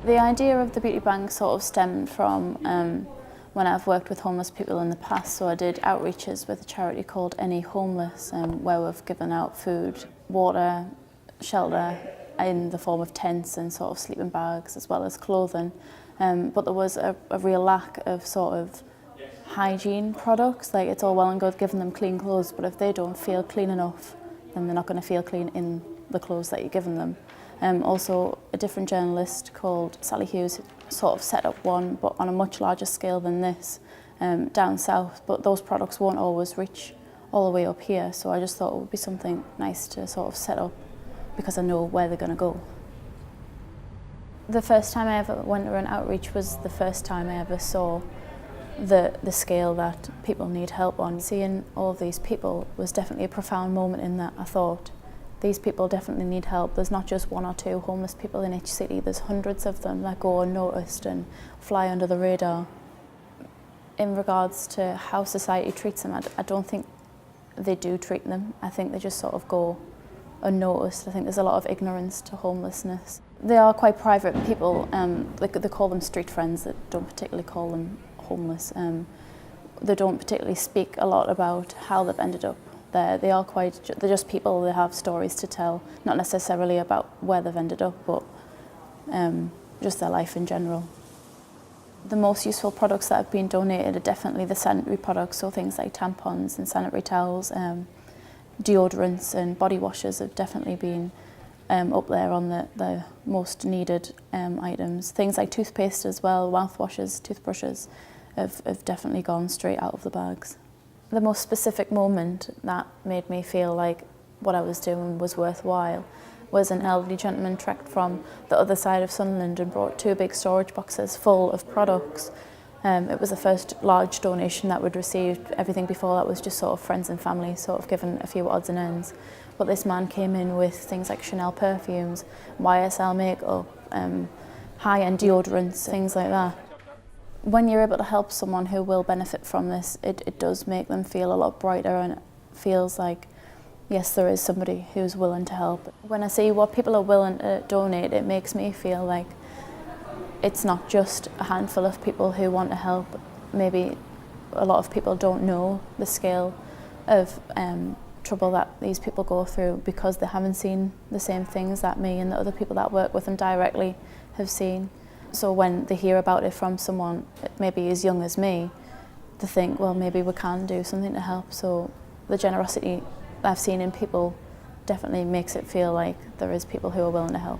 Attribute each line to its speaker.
Speaker 1: The idea of the Beauty Bank sort of stemmed from when I've worked with homeless people in the past. So I did outreaches with a charity called Any Homeless, where we've given out food, water, shelter in the form of tents and sort of sleeping bags as well as clothing. But there was a real lack of sort of hygiene products. Like, it's all well and good giving them clean clothes, but if they don't feel clean enough, then they're not going to feel clean in the clothes that you're giving them. Also, a different journalist called Sally Hughes sort of set up one, but on a much larger scale than this, down south. But those products won't always reach all the way up here, so I just thought it would be something nice to sort of set up because I know where they're going to go. The first time I ever went to an outreach was the first time I ever saw the scale that people need help on. Seeing all of these people was definitely a profound moment in that I thought, these people definitely need help. There's not just one or two homeless people in each city, there's hundreds of them that go unnoticed and fly under the radar. In regards to how society treats them, I don't think they do treat them. I think they just sort of go unnoticed. I think there's a lot of ignorance to homelessness. They are quite private people. They call them street friends, they don't particularly call them homeless. They don't particularly speak a lot about how they've ended up there. They're just people. They have stories to tell, not necessarily about where they've ended up, but just their life in general. The most useful products that have been donated are definitely the sanitary products, so things like tampons and sanitary towels, deodorants and body washes have definitely been up there on the most needed items. Things like toothpaste as well, mouthwashes, toothbrushes have definitely gone straight out of the bags. The most specific moment that made me feel like what I was doing was worthwhile was an elderly gentleman trekked from the other side of Sunderland and brought 2 big storage boxes full of products. It was the first large donation that we'd received. Everything before that was just sort of friends and family, sort of given a few odds and ends. But this man came in with things like Chanel perfumes, YSL makeup, high-end deodorants, things like that. When you're able to help someone who will benefit from this, it does make them feel a lot brighter, and it feels like, yes, there is somebody who's willing to help. When I see what people are willing to donate, it makes me feel like it's not just a handful of people who want to help. Maybe a lot of people don't know the scale of trouble that these people go through because they haven't seen the same things that me and the other people that work with them directly have seen. So when they hear about it from someone maybe as young as me, they think, well, maybe we can do something to help. So the generosity I've seen in people definitely makes it feel like there is people who are willing to help.